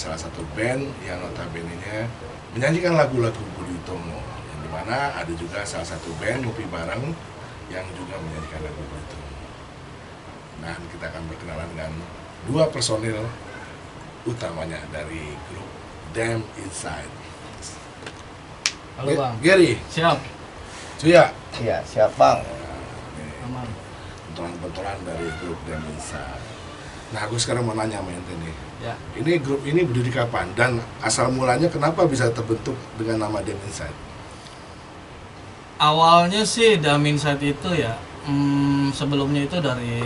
salah satu band yang notabene-nya menyanyikan lagu-lagu Budi Utomo, yang dimana ada juga salah satu band ngopi bareng yang juga menyanyikan lagu Budi Utomo. Nah, kita akan berkenalan dengan dua personil utamanya dari grup Damn Inside. Halo Bang. Gary. Siap. Cuya. Iya, siap Bang. Aman. Benturan-benturan dari grup Damn Inside. Nah, aku sekarang mau nanya sama ente nih. Ya. Ini grup ini berdiri kapan dan asal mulanya kenapa bisa terbentuk dengan nama Damn Inside? Awalnya sih Damn Inside itu ya, sebelumnya itu dari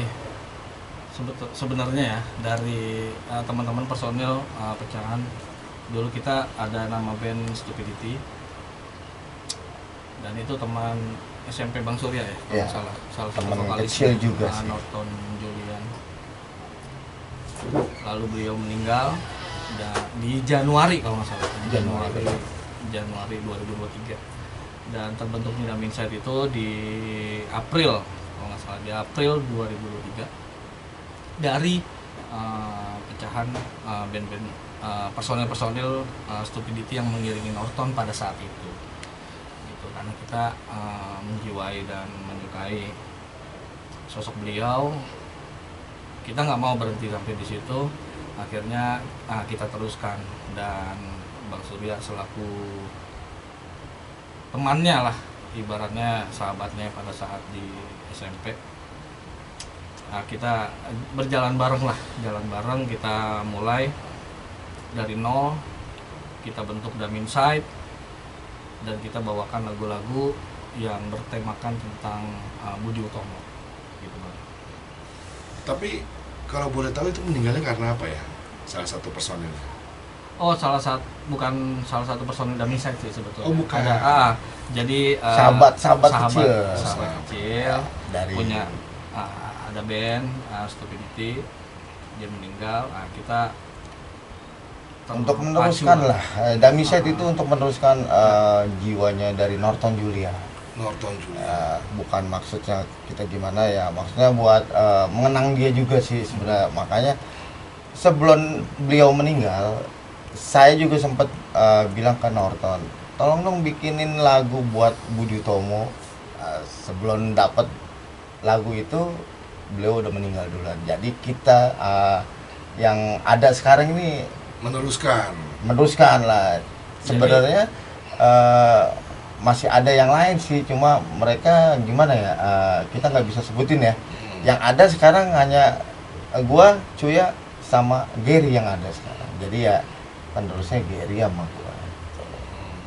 sebenarnya ya dari teman-teman personil pecahan. Dulu kita ada nama band Stupidity. Dan itu teman SMP Bang Surya ya, kalau Ya, salah satu teman vokalis kecil juga sih. Norton Julian. Lalu beliau meninggal di Januari kalau nggak salah, Januari 2023. Dan terbentuknya Damn Inside itu di April kalau nggak salah, di April 2023 dari pecahan band-band personil-personil Stupidity yang mengiringi Norton pada saat itu. Karena kita menjiwai dan menyukai sosok beliau, kita nggak mau berhenti sampai di situ. Akhirnya kita teruskan, dan Bang Surya selaku temannya lah, ibaratnya sahabatnya pada saat di SMP, kita berjalan bareng lah, kita mulai dari nol, kita bentuk Damn Inside. Dan kita bawakan lagu-lagu yang bertemakan tentang Budi Utomo gitu Bang. Tapi kalau boleh tahu itu meninggalnya karena apa ya? Salah satu personilnya. Oh, bukan salah satu personil Damn Inside sih sebetulnya. Oh, bukan. Ada jadi Sahabat kecil. Sahabat kecil Dari punya ada band Stupidity, dia meninggal. Kita untuk meneruskan lah, Damn Inside itu untuk meneruskan jiwanya dari Norton Julia. Norton juga. Bukan maksudnya kita gimana ya, maksudnya buat mengenang dia juga sih sebenarnya. Makanya sebelum beliau meninggal, saya juga sempat bilang ke Norton, tolong dong bikinin lagu buat Budi Utomo. Sebelum dapat lagu itu, beliau udah meninggal duluan. Jadi kita yang ada sekarang ini meneruskan lah. Sebenarnya masih ada yang lain sih, cuma mereka gimana ya, kita nggak bisa sebutin ya. Yang ada sekarang hanya gua, Cuya, sama Gary yang ada sekarang. Jadi ya penerusnya Gary sama gua.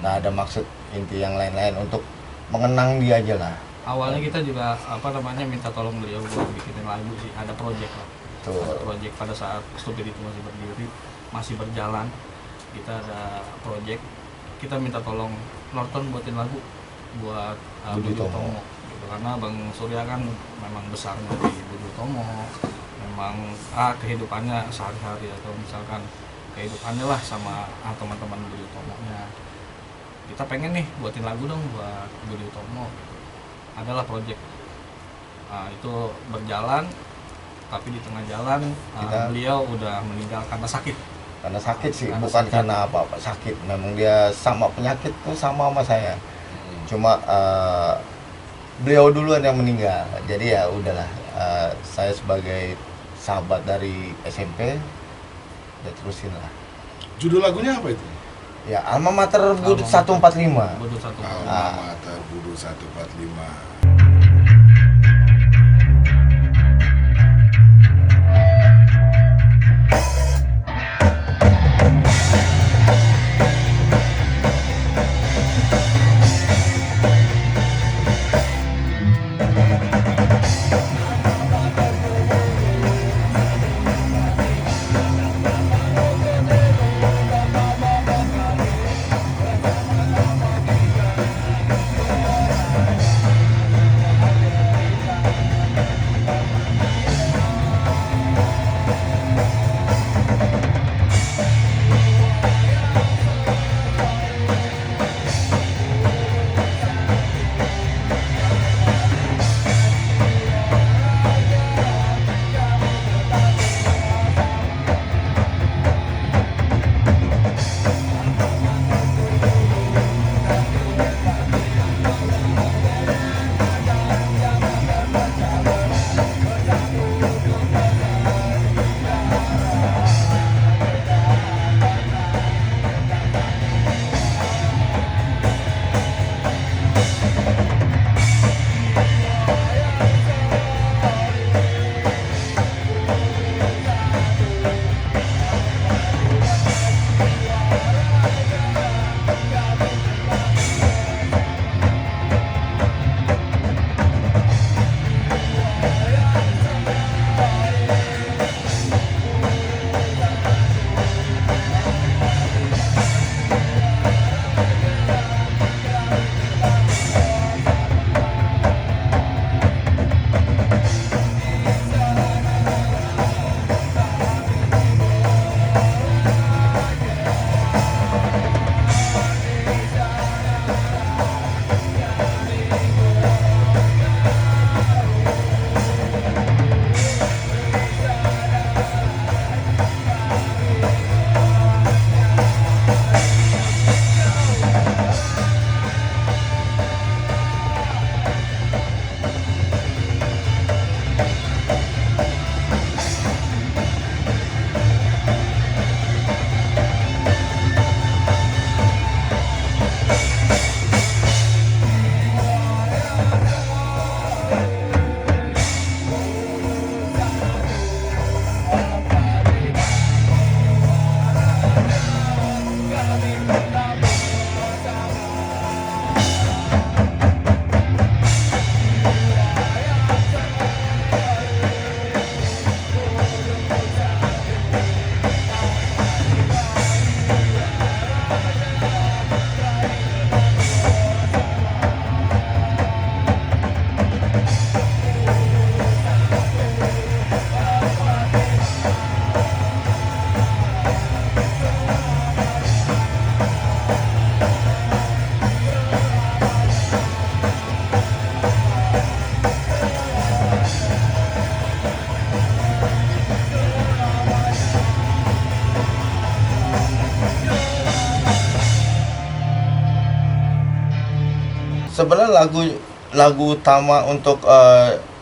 Nggak ada maksud inti yang lain-lain, untuk mengenang dia aja lah. Awalnya kita juga minta tolong beliau buat bikinin lagu sih, ada project lah. Ada project pada saat Stupidity masih berdiri, masih berjalan. Kita ada project, kita minta tolong Norton buatin lagu buat Budi Utomo gitu. Karena Bang Surya kan memang besarnya di Budi Utomo, memang kehidupannya sehari-hari, atau misalkan kehidupannya lah sama teman-teman Budi Utomo-nya. Kita pengen nih buatin lagu dong buat Budi Utomo. Adalah project itu berjalan, tapi di tengah jalan beliau udah meninggal karena sakit. Karena sakit sih, bukan karena apa-apa, sakit. Memang dia sama penyakit tuh sama saya. Cuma beliau duluan yang meninggal. Jadi ya udahlah, saya sebagai sahabat dari SMP, ya terusin lah. Judul lagunya apa itu? Ya, Alma Mater Budut 145. Budut 145. Alma Mater Budut 145. sebenarnya lagu utama untuk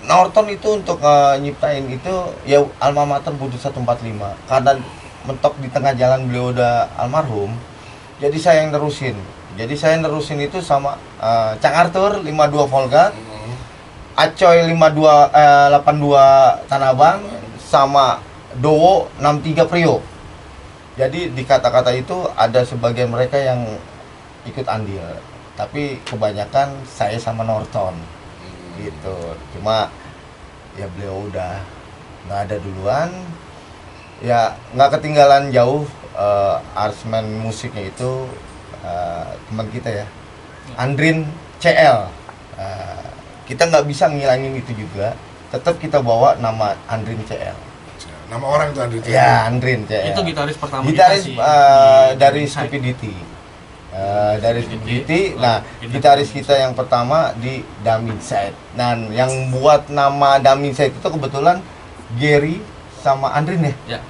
Norton itu untuk nyiptain itu ya Alma Mater Budi 145, karena mentok di tengah jalan beliau udah almarhum, jadi saya yang nerusin. Jadi saya nerusin itu sama Cang Arthur 52 Volga, Acoy 82 Tanah Abang, sama Dowo 63 Prio. Jadi di kata-kata itu ada sebagian mereka yang ikut andil, tapi kebanyakan saya sama Norton gitu. Cuma ya beliau udah nggak ada duluan, ya nggak ketinggalan jauh. Arsman musiknya itu teman kita ya, Andrin CL. Kita nggak bisa ngilangin itu juga, tetap kita bawa nama Andrin CL. Nama orang itu Andrin CL. Ya, Andrin CL. Itu gitaris pertama gitaris kita sih, dari di Inside. Stupidity. Dari Stupidity. Nah, Ini gitaris Dumb kita yang pertama di Dumb Inside. Dan yang buat nama Dumb Inside itu kebetulan Gary sama Andrin ya. Ya,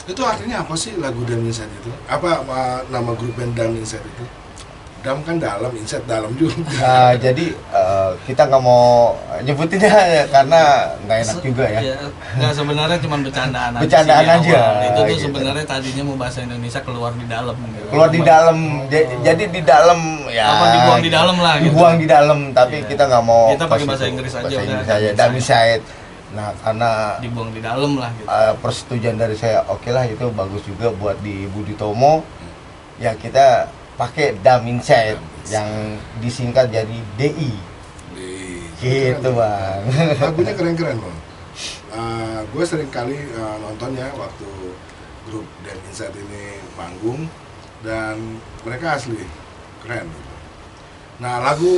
Itu artinya apa sih lagu Dumb Inside itu? Apa nama grup band Dumb Inside itu? Dumb kan dalam, Inside dalam juga. Jadi kita nggak mau nyebutinnya ya, karena nggak enak juga ya. Nggak, sebenarnya cuma bercandaan aja. Bercandaan sih di aja, awal. Itu tuh gitu. sebenarnya tadinya mau bahasa Indonesia keluar di dalam. Gitu. Keluar di dalam, jadi di dalam ya. Apa dibuang di dalam lah, gitu. Dibuang di dalam, tapi Iya. kita nggak mau. Kita pakai pas bahasa itu. Inggris aja Bahasa udah, Inggris aja, Dumb Dumb Inside. Nah, karena Dibuang di dalam lah gitu. persetujuan dari saya, oke lah itu bagus juga buat di Budi Tomo. Ya kita pakai Dumb Inside yang disingkat jadi DI. Gitu bang. Lagunya keren-keren bang. Gue sering kali nonton ya waktu grup Dumb Inside ini panggung, dan mereka asli keren. Nah, lagu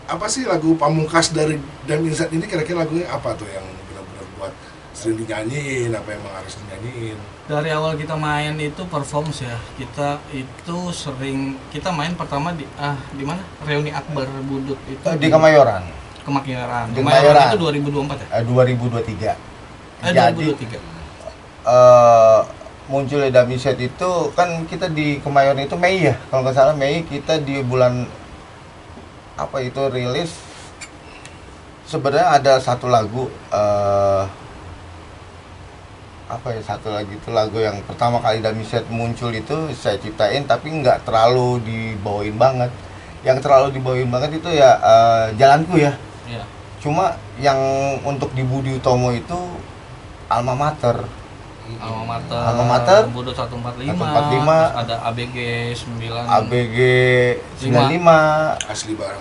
apa sih lagu pamungkas dari Dumb Inside ini, kira-kira lagunya apa tuh yang benar-benar buat sering dinyanyiin, apa yang emang harus dinyanyiin? Dari awal kita main itu performs ya, kita itu sering kita main pertama di mana, reuni Akbar Budut itu Di Kemayoran. Kemayoran. Di Kemayoran Kemayoran. itu 2024 ya? 2023. 2023. Munculnya Dumb Inside itu kan kita di Kemayoran itu Mei ya, kalau nggak salah Mei, kita di bulan apa itu rilis. Sebenarnya ada satu lagu apa ya, satu lagi itu lagu yang pertama kali Dumb Inside muncul itu saya ciptain, tapi nggak terlalu dibawain banget. Yang terlalu dibawain banget itu ya Jalanku ya. Iya. Cuma yang untuk di Budi Utomo itu Alma Mater. Alma Mater Budut 145, 145, terus ada ABG 9, ABG 95, Asli barang.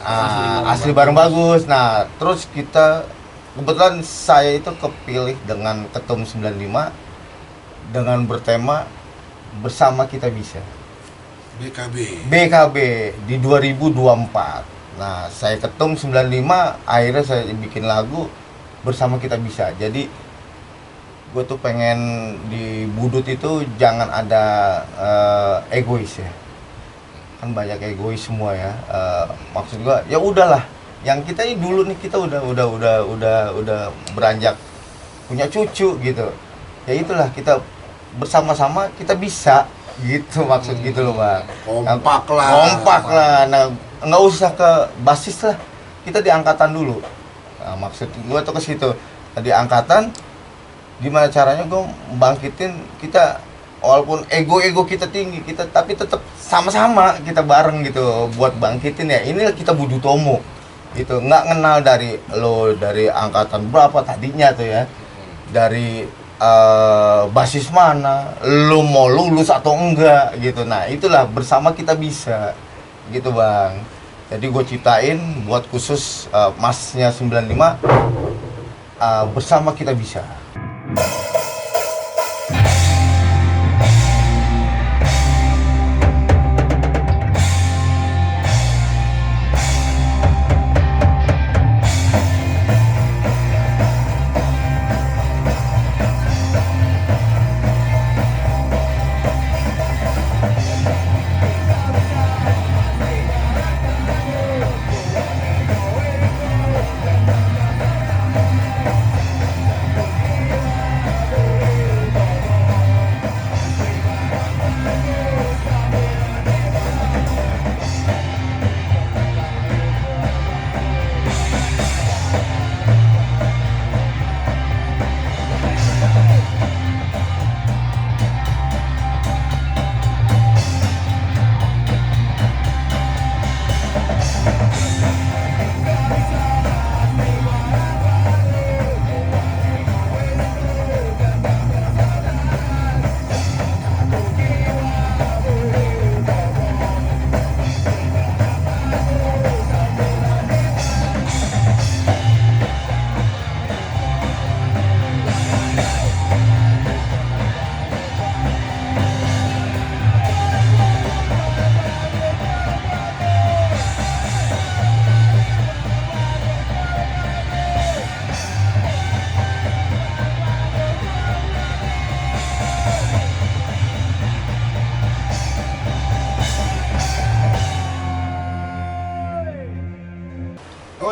asli bareng bagus. Nah, terus kita kebetulan saya itu kepilih dengan Ketum 95 dengan bertema Bersama Kita Bisa. BKB di 2024. Nah, saya Ketum 95, akhirnya saya bikin lagu Bersama Kita Bisa. Jadi gue tuh pengen di Budut itu jangan ada egois ya. Kan banyak egois semua ya. Maksud gue ya udahlah, yang kita ini dulu nih kita udah beranjak punya cucu gitu. Ya itulah, kita bersama-sama kita bisa gitu, maksud gitu loh bang. Kompak lah. Kompak lah. Nah, nggak usah ke basis lah, kita di angkatan dulu. Nah, maksud gue tuh ke situ. Di angkatan gimana caranya gue bangkitin kita, walaupun ego kita tinggi, kita tapi tetap sama-sama kita bareng gitu buat bangkitin ya. Inilah kita Budi Utomo gitu, nggak kenal dari angkatan berapa tadinya tuh ya, dari basis mana, lu mau lulus atau enggak gitu. Nah itulah Bersama Kita Bisa gitu bang. Jadi gue ciptain buat khusus masnya 95, Bersama Kita Bisa.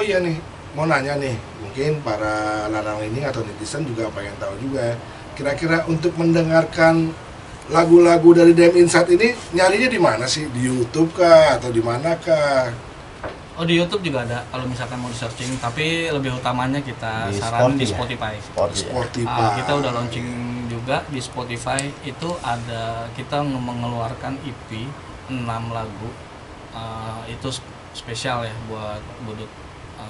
iya nih, mau nanya nih, mungkin para larang ini atau netizen juga pengen tahu juga ya, kira-kira untuk mendengarkan lagu-lagu dari Dem Inside ini nyarinya di mana sih? Di YouTube kah atau di mana kah? Oh, di YouTube juga ada kalau misalkan mau di searching, tapi lebih utamanya kita Di saranin di Spotify Spotify. Spotify. Kita udah launching juga di Spotify, itu ada kita mengeluarkan EP 6 lagu. Itu spesial ya buat Budut.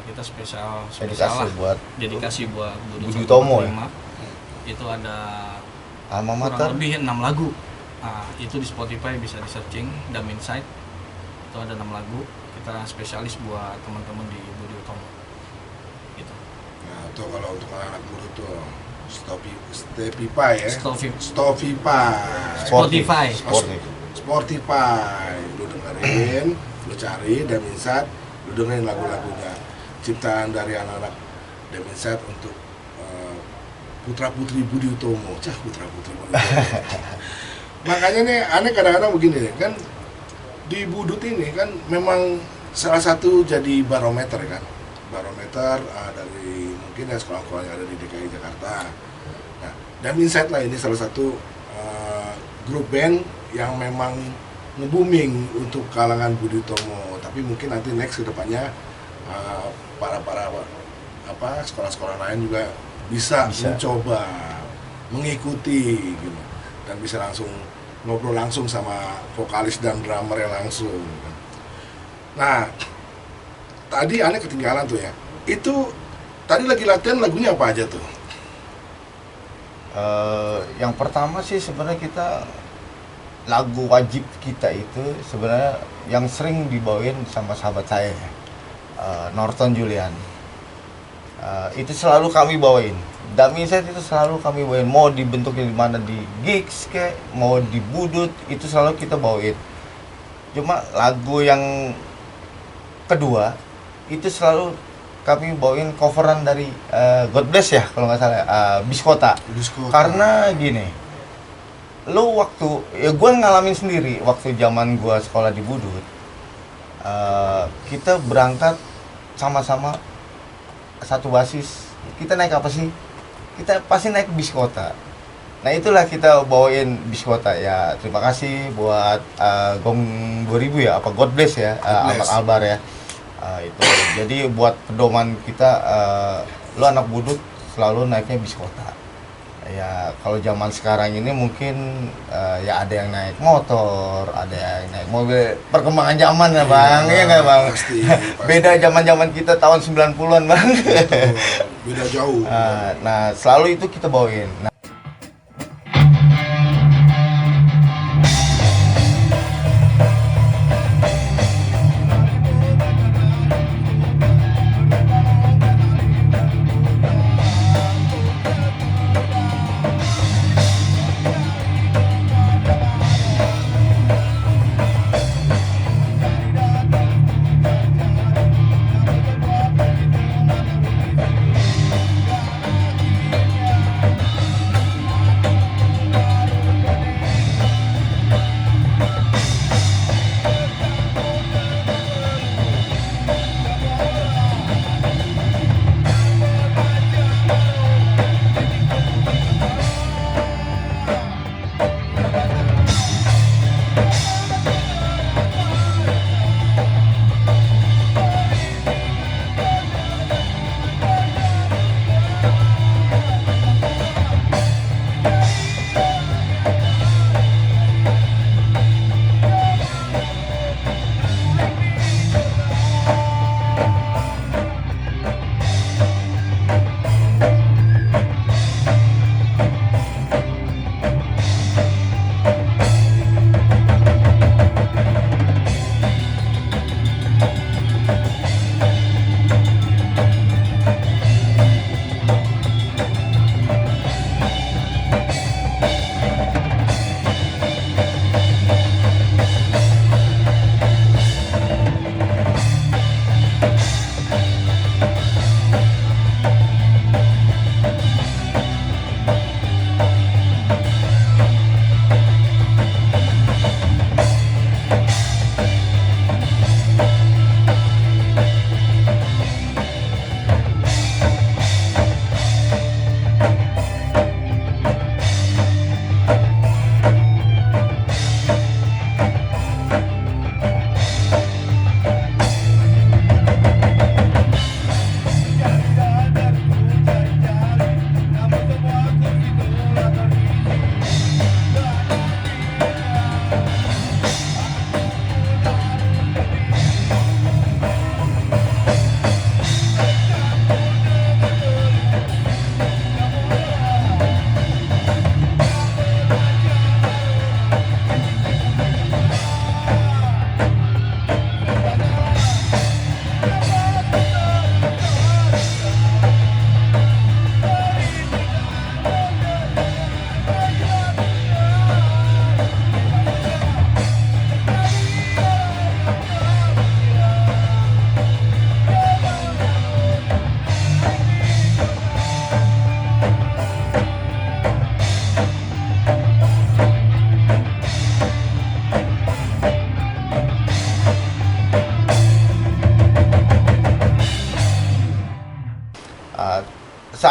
Kita spesial Dedikasi lah. buat Dedikasi buat Budut Budi Utomo ya? 145. Itu ada alma mater. kurang lebih 6 lagu. Itu di Spotify bisa di searching Dem Inside. Itu ada 6 lagu. Kita spesialis buat teman-teman di Budi Utomo. Gitu. Nah, tuh kalau untuk anak muda tuh Spotify ya. Spotify. Spotify. Lu dengerin, lu cari Dem Inside, lu dengerin lagu-lagunya ciptaan dari anak-anak Dem Inside untuk putra-putri Budi Utomo. Putra-putri Budi Utomo. Makanya nih aneh kadang-kadang begini nih, kan di Budut ini kan memang salah satu jadi barometer kan, dari mungkin ya sekolah-sekolah yang ada di DKI Jakarta. Nah, Dem Inside lah ini salah satu grup band yang memang nge-booming untuk kalangan Budi Utomo. Tapi mungkin nanti next kedepannya para sekolah-sekolah lain juga bisa mencoba mengikuti gitu, dan bisa langsung ngobrol langsung sama vokalis dan drummer yang langsung. Nah, tadi aneh ketinggalan tuh ya. Itu tadi lagi latihan lagunya apa aja tuh? Yang pertama sih sebenarnya kita lagu wajib kita itu sebenarnya yang sering dibawain sama sahabat saya, Norton Julian. Itu selalu kami bawain. Dem Inside itu selalu kami bawain, mau dibentuknya di mana, di gigs kayak mau di Budut, itu selalu kita bawain. Cuma lagu yang kedua itu selalu kami bawain coveran dari God Bless ya kalau nggak salah, Biskota. Karena gini, lu waktu ya gue ngalamin sendiri waktu zaman gue sekolah di Budut, kita berangkat sama-sama satu basis, kita naik apa sih? Kita pasti naik Biskota. Nah itulah kita bawain Biskota ya. Terima kasih buat Gong 2000 ya, apa God Bless ya, Ahmad Albar ya. Itu jadi buat pedoman kita, lu anak Budut selalu naiknya Biskota. Ya kalau zaman sekarang ini mungkin ya ada yang naik motor, ada yang naik mobil, perkembangan zaman ya Bang, iya nggak Bang? Pasti. Beda zaman-zaman kita tahun 90-an Bang. Beda jauh. Nah selalu itu kita bawain. Nah,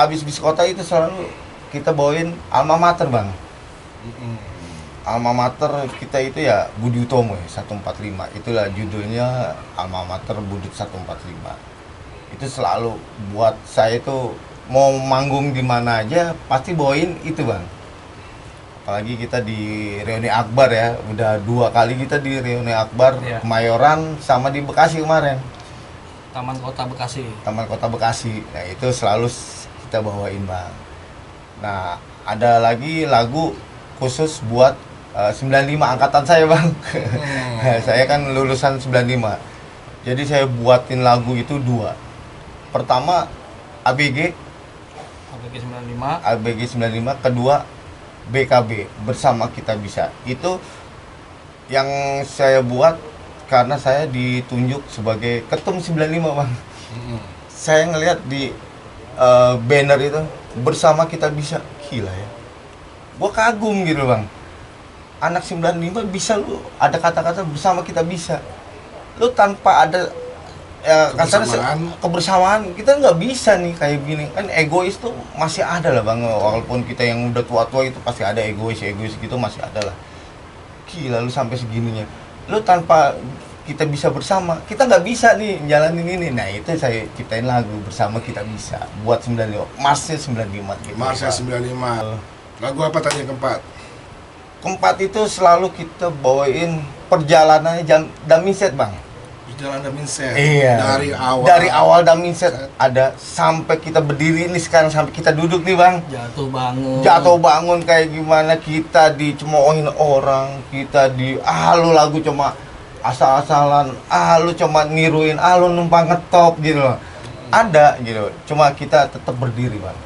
habis bis kota itu selalu kita bawain alma mater bang. Alma mater kita itu ya Budi Utomo ya, 145. Itulah judulnya, alma mater Budut 145. Itu selalu buat saya itu mau manggung di mana aja pasti bawain itu bang. Apalagi kita di reuni akbar ya, udah 2 kali kita di reuni akbar, Iya. Kemayoran sama di Bekasi kemarin. Taman Kota Bekasi. Taman Kota Bekasi. Nah, itu selalu kita bawain, Bang. Nah, ada lagi lagu khusus buat 95 angkatan saya, Bang. Saya kan lulusan 95. Jadi saya buatin lagu itu 2. Pertama ABG ABG 95. ABG 95, kedua BKB, Bersama Kita Bisa. Itu yang saya buat karena saya ditunjuk sebagai ketum 95, Bang. Saya ngelihat di banner itu Bersama Kita Bisa, gila ya. Gua kagum gitu, Bang. Anak 95 bisa lu ada kata-kata bersama kita bisa. Lu tanpa ada ya kebersamaan kita nggak bisa nih kayak gini. Kan egois tuh masih ada lah, Bang. Walaupun kita yang udah tua-tua itu pasti ada egois gitu, masih ada lah. Gila lu sampai segininya. Lu tanpa kita bisa bersama, kita nggak bisa nih jalanin ini. Nah, itu saya ciptain lagu Bersama Kita Bisa buat 95, Marsnya 95 gitu. Marsnya 95. Lagu apa tadi yang keempat? Keempat itu selalu kita bawain perjalanannya Daminset, Bang. Perjalanan Daminset. Iya. Dari awal Daminset ada sampai kita berdiri ini sekarang, sampai kita duduk nih, Bang. Jatuh bangun kayak gimana kita dicemoohin orang, kita lu lagu cuma asal-asalan, lu cuma niruin, lu numpang ngetop gitu loh. Ada gitu. Cuma kita tetap berdiri, Bang.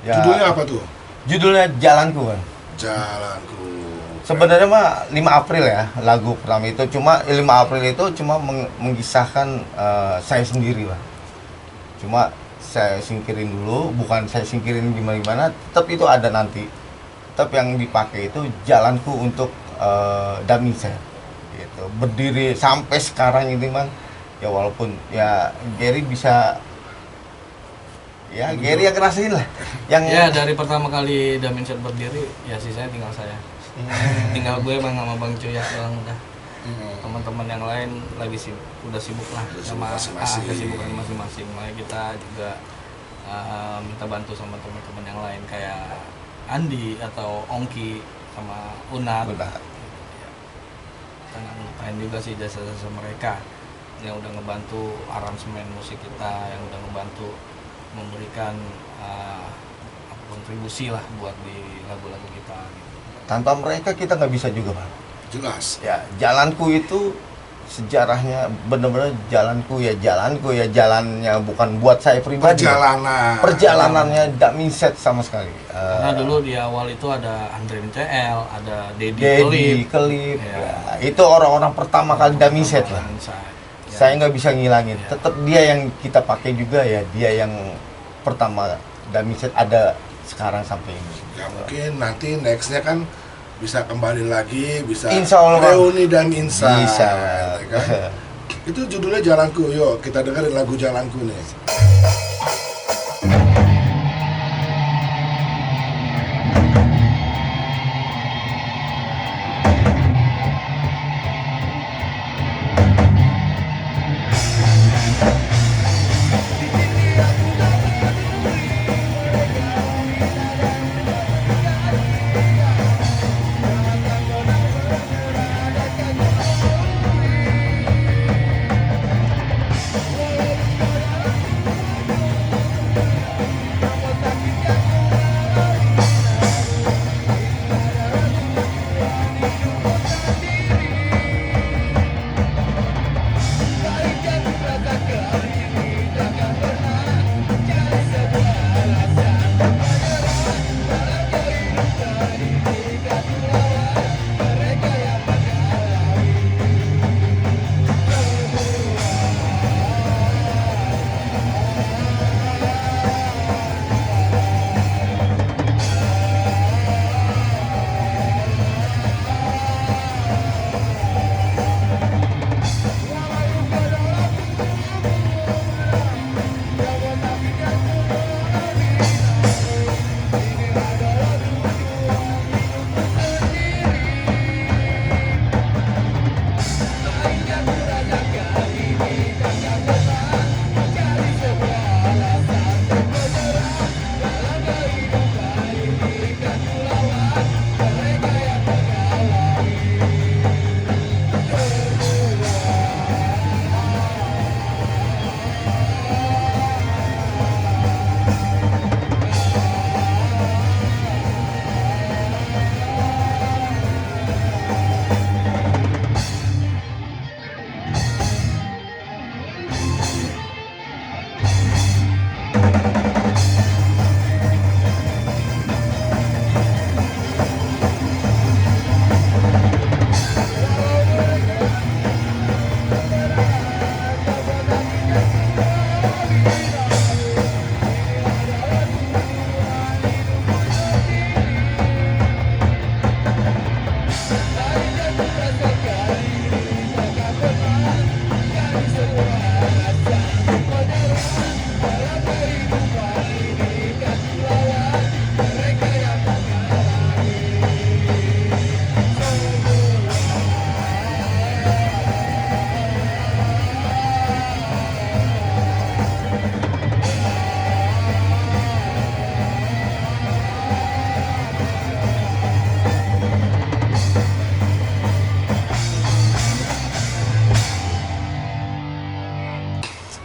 Ya. Judulnya apa tuh? Judulnya Jalanku, Bang. Jalanku. Sebenarnya mah 5 April ya lagu pertama itu, cuma 5 April itu cuma mengisahkan saya sendiri lah. Cuma saya singkirin dulu, bukan saya singkirin gimana-gimana, tetap itu ada nanti. Tetap yang dipakai itu Jalanku untuk Daminset. Gitu. Berdiri sampai sekarang ini, Bang. Ya walaupun ya Gary bisa Gary yang ngerasain lah. Ya dari pertama kali Daminset berdiri, ya sisanya tinggal saya. Tinggal gue emang sama Bang Cuya doang udah. Teman-teman yang lain lagi udah sibuk lah sama kesibukan masing-masing. Makanya kita juga minta bantu sama teman-teman yang lain kayak Andi atau Ongki sama Unat. Kita nggak lupain juga sih jasa-jasa mereka yang udah ngebantu aransemen musik kita, yang udah ngebantu memberikan kontribusi lah buat di lagu-lagu kita gitu. Tanpa mereka kita nggak bisa juga, Bang. Jelas. Ya, Jalanku itu sejarahnya benar-benar jalanku ya jalannya bukan buat saya pribadi. Perjalanannya Daminset sama sekali. Karena dulu di awal itu ada Andre MCL, ada Dedi Kelip. Ya, itu orang-orang pertama kali Daminset lah. Saya nggak bisa ngilangin. Tetap dia yang kita pakai juga ya, dia yang pertama Daminset ada sekarang sampai ini. Ya mungkin nanti nextnya kan bisa kembali lagi, bisa Insya Allah, reuni Daminset. Bisa. Ya kan? Itu judulnya Jalanku. Yuk kita dengerin lagu Jalanku nih.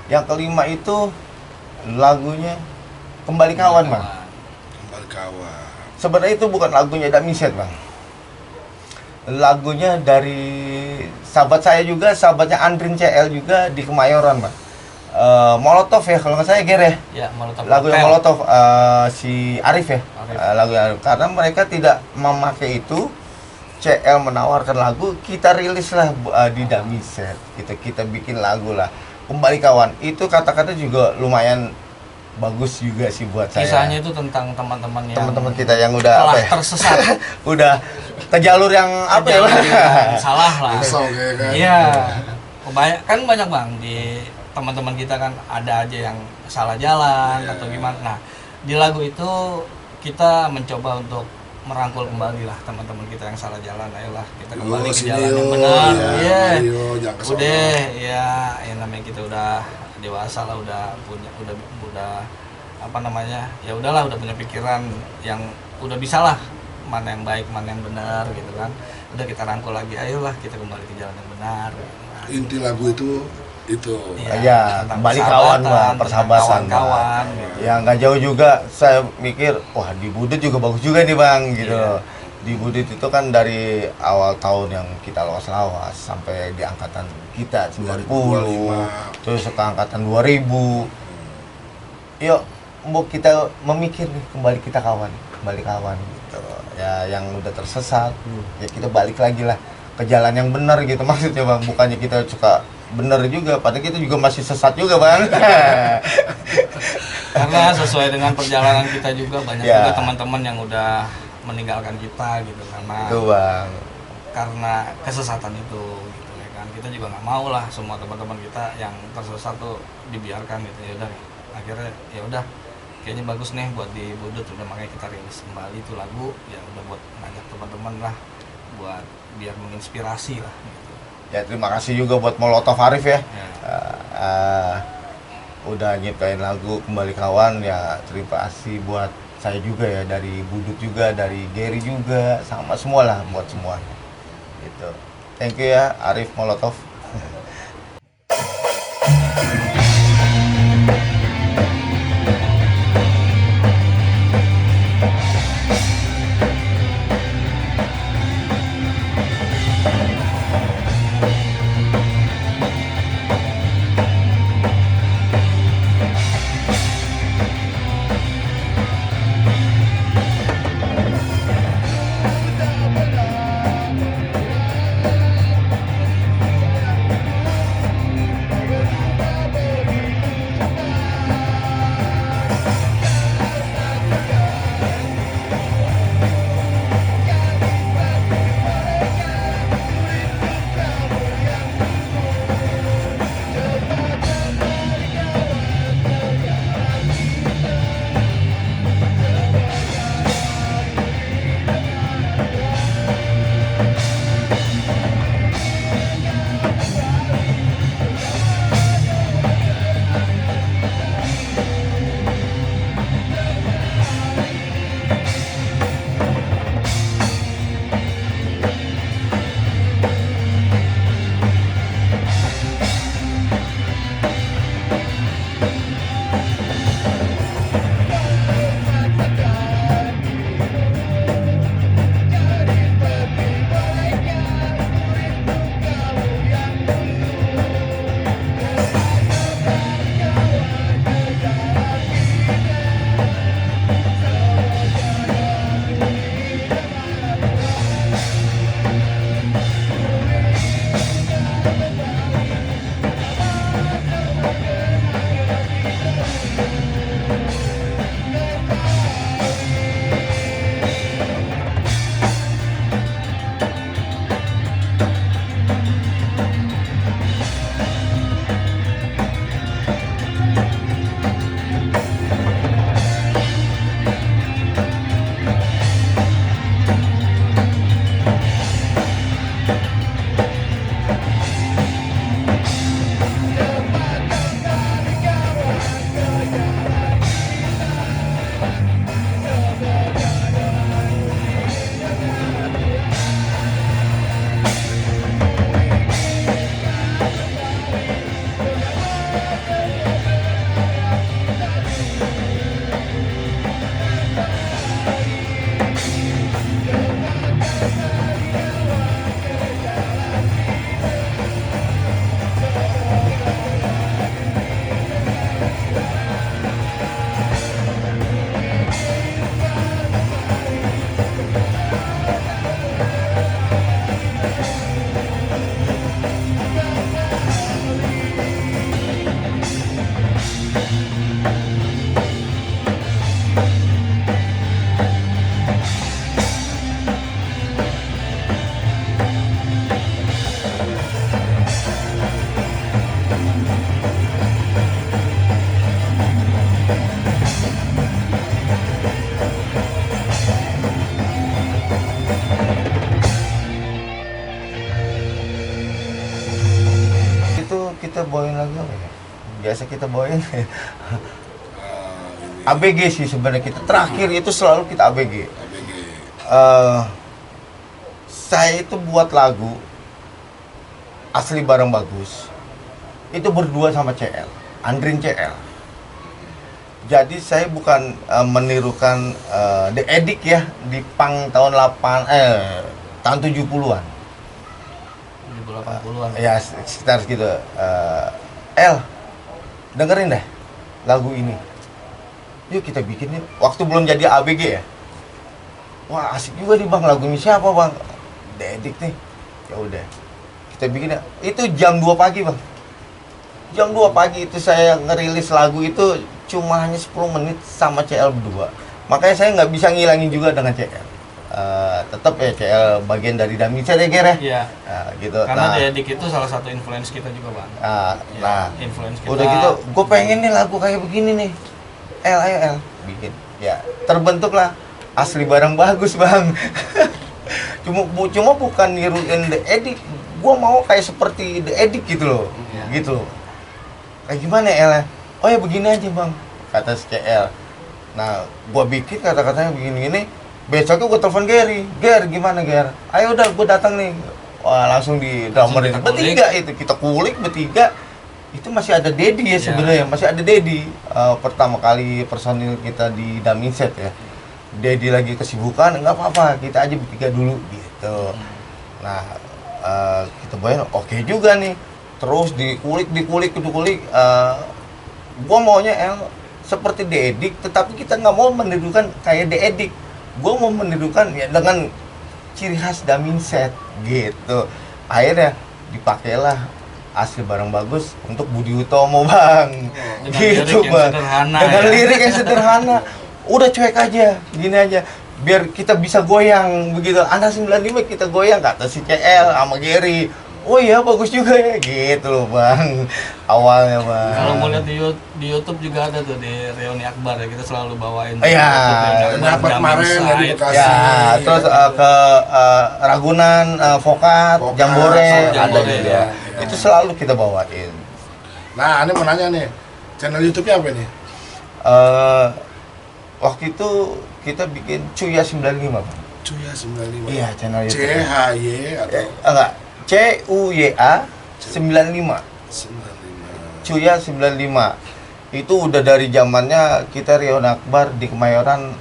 Yang kelima itu lagunya Kembali Kawan, Bang. Kembali Kawan. Sebenarnya itu bukan lagunya Damiset, Bang. Lagunya dari sahabat saya juga, sahabatnya Andrin CL juga di Kemayoran, Bang. Molotov ya, kalau nggak saya Ger ya. Ya, Molotov. Lagu yang Molotov si Arif ya. Arif. Lagu yang Arif. Karena mereka tidak memakai itu, CL menawarkan lagu, kita rilis lah di Damiset. Kita bikin lagu lah. Kembali Kawan. Itu kata-kata juga lumayan bagus juga sih buat saya. Kisahnya itu tentang teman-teman kita yang udah telah apa ya? tersesat. Udah ke jalur yang apa ya, Bang? Salah lah. Risau kayak kan. Iya. Kan banyak Bang di teman-teman kita kan ada aja yang salah jalan atau gimana. Nah, di lagu itu kita mencoba untuk merangkul kembali lah teman-teman kita yang salah jalan. Ayolah kita kembali ke jalan yang benar. Iya. Udah ya, yang namanya kita udah dewasa lah, udah apa namanya? Ya udahlah, udah punya pikiran yang udah bisa lah mana yang baik, mana yang benar gitu kan. Udah kita rangkul lagi, ayolah kita kembali ke jalan yang benar. Nah, inti lagu itu ya, kembali kawan, Bang, persahabatan, kawan gitu. Ya nggak jauh juga, saya mikir wah di Budut juga bagus juga nih, Bang, gitu. Iya. Di Budut itu kan dari awal tahun yang kita lawas-lawas sampai di angkatan kita 90, terus ke angkatan 2000. Yuk, mau kita memikir nih, kembali kawan gitu. Ya yang udah tersesat, ya kita balik lagi lah ke jalan yang benar gitu maksudnya, Bang. Bukannya kita suka benar juga, padahal kita juga masih sesat juga, Bang. Karena sesuai dengan perjalanan kita juga banyak Ya. juga teman-teman yang udah meninggalkan kita gitu Itu, Bang. karena kesesatan itu gitu ya kan. Kita juga nggak mau lah semua teman-teman kita yang tersesat tuh dibiarkan gitu. Ya udah, akhirnya ya udah kayaknya bagus nih buat di Budut, udah makanya kita rilis kembali itu lagu ya, udah buat ngajak teman-teman lah buat biar menginspirasi lah gitu. Ya terima kasih juga buat Molotov Arif ya. Ya. Udah nyiptain lagu Kembali Kawan, ya terima kasih buat saya juga ya, dari Budut juga, dari Gary juga, sama semua lah buat semuanya gitu. Thank you ya Arif Molotov. biasa kita bawain ini. ABG sih sebenarnya kita terakhir itu selalu kita ABG. ABG. Saya itu buat lagu asli barang bagus itu berdua sama CL, Andrin CL. Jadi saya bukan menirukan The Eddict ya di punk tahun 70-an. 80-an. Ya sekitar gitu. El, dengerin deh lagu ini. Yuk kita bikin yuk. Waktu belum jadi ABG ya. Wah asik juga nih bang, lagunya siapa bang? The Eddict nih. Ya udah. Kita bikin ya. Itu jam 2 pagi bang. Jam 2 pagi itu saya ngerilis lagu itu cuma hanya 10 menit sama CL berdua. Makanya saya nggak bisa ngilangin juga dengan CL. Tetap ya CL bagian dari Daminset ya Ger ya. Iya. Gitu. Karena The Eddict itu salah satu influence kita juga bang. Influence kita. Udah gitu, gue pengen nih lagu kayak begini nih. Ayo El, bikin. Ya, terbentuklah asli barang bagus bang. cuma bukan niruin The Eddict. Gue mau kayak seperti The Eddict gitu loh. Gitu loh. Kayak gimana El? Oh ya begini aja bang, kata si CL. Nah, gue bikin kata-katanya begini-gini. Besoknya gue telepon Gary. Ger, gimana Ger? Ayo udah, gue datang nih. Wah, langsung di drummerin bertiga itu. Kita kulik bertiga. Itu masih ada Dedi ya sebenarnya, masih ada Dedi. Pertama kali personil kita di Daminset ya. Dedi lagi kesibukan, nggak apa-apa, kita aja bertiga dulu gitu. Nah, kita bayar oke juga nih. Terus dikulik. Gua maunya seperti The Eddict, tetapi kita nggak mau menirukan kayak The Eddict. Gua mau menirukan ya dengan ciri khas Daminset gitu. Akhirnya dipakailah asli barang bagus untuk Budi Utomo bang. Gitu bang. Dengan lirik yang sederhana. Udah cuek aja, gini aja. Biar kita bisa goyang begitu. Anak 95 kita goyang kata si CL sama Gary. Oh iya bagus juga ya gitu loh bang. Awalnya bang. Kalau mau lihat di YouTube juga ada tuh di Reuni Akbar ya, kita selalu bawain. Iya. Dapat kemarin dari Bekasi. Ya, terus ke Ragunan, Vokat, Jambore, ada juga. Ya. Itu selalu kita bawain. Nah, ini mau nanya nih, channel YouTube-nya apa nih? Waktu itu kita bikin Cuya 95 bang. Cuya 95. Iya channel YouTube. CHY atau enggak, CUYA 95. 95. Cuya 95. Itu udah dari zamannya kita Reuni Akbar di Kemayoran.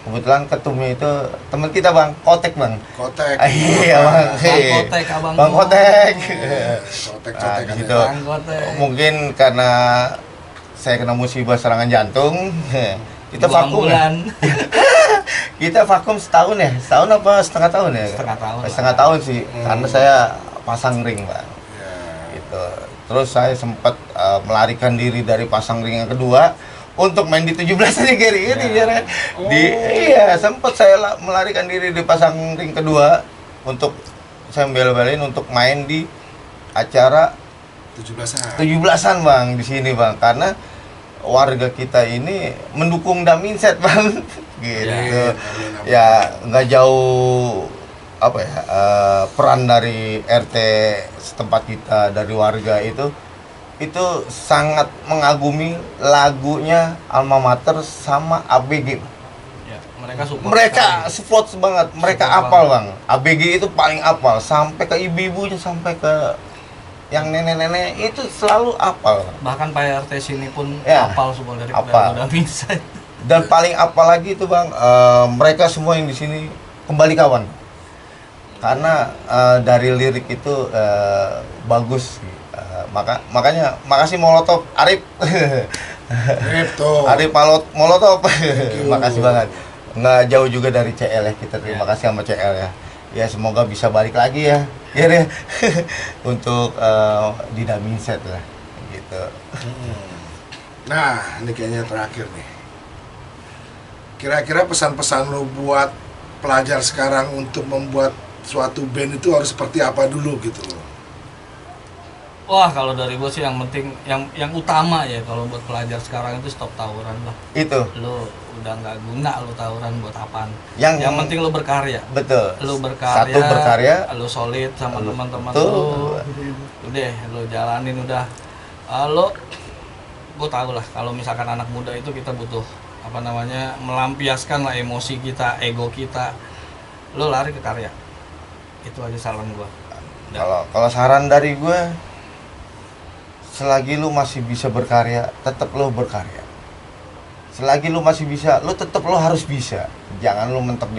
Kebetulan ketumnya itu teman kita bang, Kotek bang. Kotek. Iya bang. Kotek abang. Bang Kotek. Kotek Nah, gitu. Bang Kotek. Mungkin karena saya kena musibah serangan jantung, kita vakum. Kita vakum setahun ya, setahun apa setengah tahun ya? Setengah tahun sih, karena saya pasang ring bang. Gitu. Terus saya sempat melarikan diri dari pasang ring yang kedua untuk main di 17 aja Gary ini ya. Iya sempat saya melarikan diri di pasang ring kedua untuk saya bela-belain untuk main di acara 17-an bang di sini bang, karena warga kita ini mendukung Daminset bang gitu. Ya nggak jauh apa ya, peran dari RT setempat kita, dari warga itu sangat mengagumi lagunya Alma Mater sama ABG. Ya, mereka support. Mereka support banget, mereka apal bang. ABG itu paling apal, sampai ke ibu-ibunya, sampai ke yang nenek-nenek itu selalu apal. Bahkan Pak RT sini pun Ya, apal semua dari apal. Daminset. Dan paling apal lagi itu bang, mereka semua yang di sini kembali kawan. Karena dari lirik itu bagus. Makanya makasih Molotov Arif. Arif Molotov. Makasih banget. Nggak jauh juga dari CL ya, kita terima kasih sama CL ya. Ya semoga bisa balik lagi ya. Ya deh. Untuk di Daminset lah gitu. Nah, ini kayaknya terakhir nih. Kira-kira pesan-pesan lo buat pelajar sekarang untuk membuat suatu band itu harus seperti apa dulu gitu loh? Wah, kalau dari gue sih yang penting, yang utama ya kalau buat pelajar sekarang itu stop tawuran lah. Itu. Lo udah nggak guna lo tawuran buat apaan. Yang penting lo berkarya. Betul. Lo berkarya. Satu berkarya. Lo solid sama teman-teman lo. Udah, lo jalanin udah. Lo gue tahu lah kalau misalkan anak muda itu kita butuh apa namanya melampiaskan lah emosi kita, ego kita. Lo lari ke karya, itu aja saran gue. Kalau saran dari gue, selagi lu masih bisa berkarya, tetap lu berkarya. Selagi lu masih bisa, lu tetap lu harus bisa. Jangan lu mentok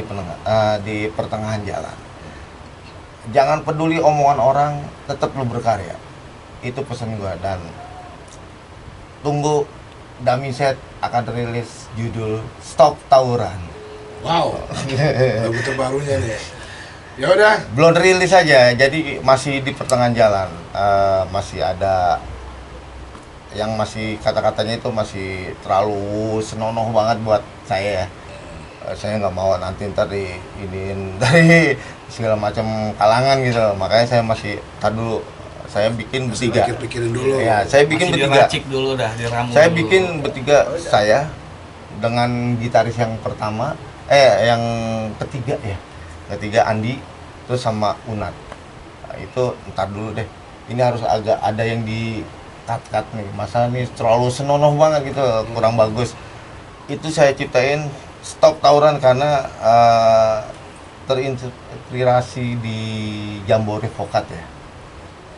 di pertengahan jalan. Jangan peduli omongan orang, tetap lu berkarya. Itu pesan gue. Dan tunggu Damiset akan rilis judul Stop Tawuran. Wow, lagu terbarunya nih. Ya udah. Belum rilis aja, jadi masih di pertengahan jalan. Masih ada yang masih kata-katanya itu masih terlalu senonoh banget buat saya ya. Saya nggak mau nanti ntar diinin dari segala macam kalangan gitu. Makanya saya masih dulu. Saya bikin bertiga. Pikirin dulu. Ya, saya bikin masih bertiga. diracik dulu dah, diramu Saya dulu. bikin bertiga saya dengan gitaris yang pertama, yang ketiga ya. Ketiga Andi, terus sama Unat. Nah, itu ntar dulu deh. Ini harus agak ada yang di cut nih. Masa nih terlalu senonoh banget gitu, kurang bagus. Itu saya ciptain Stop Tawuran karena terinspirasi di Jambore Vokat ya.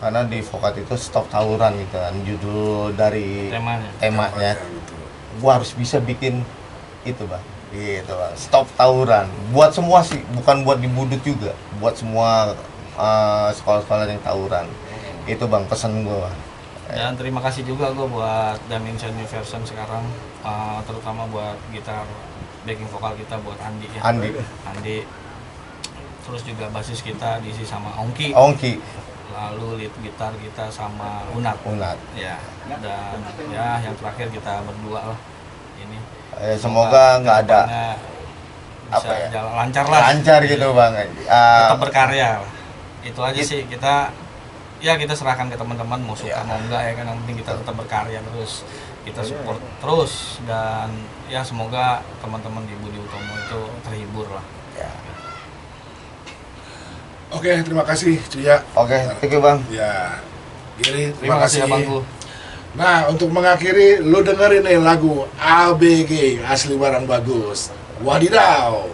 Karena di Vokat itu Stop Tawuran gitu kan, judul dari temanya. Gua harus bisa bikin itu bang, gitu bang. Stop Tawuran, buat semua sih, bukan buat di Budut juga, buat semua sekolah-sekolah yang tawuran. Itu bang pesan gua bang. Dan terima kasih juga gue buat Dimension New Version sekarang, terutama buat gitar backing vokal kita buat Andi ya. Andi. Terus juga basis kita diisi sama Ongki. Lalu lead gitar kita sama Unat. Ya. Dan ya yang terakhir kita berdua lah. Ini. Semoga nggak ada bisa jalan lancar lah. Lancar gitu bang. Tetap berkarya. Itu aja sih kita serahkan ke teman-teman mau suka mau enggak ya kan, yang penting kita tetap berkarya terus, kita support terus, dan ya semoga teman-teman di Budi Utomo itu terhibur lah. Oke, terima kasih Cuya. Oke, thank you bang. Ya, Giri, Terima kasih abangku. Nah, untuk mengakhiri, lu dengerin nih lagu ABG, asli barang bagus. Wadidaw.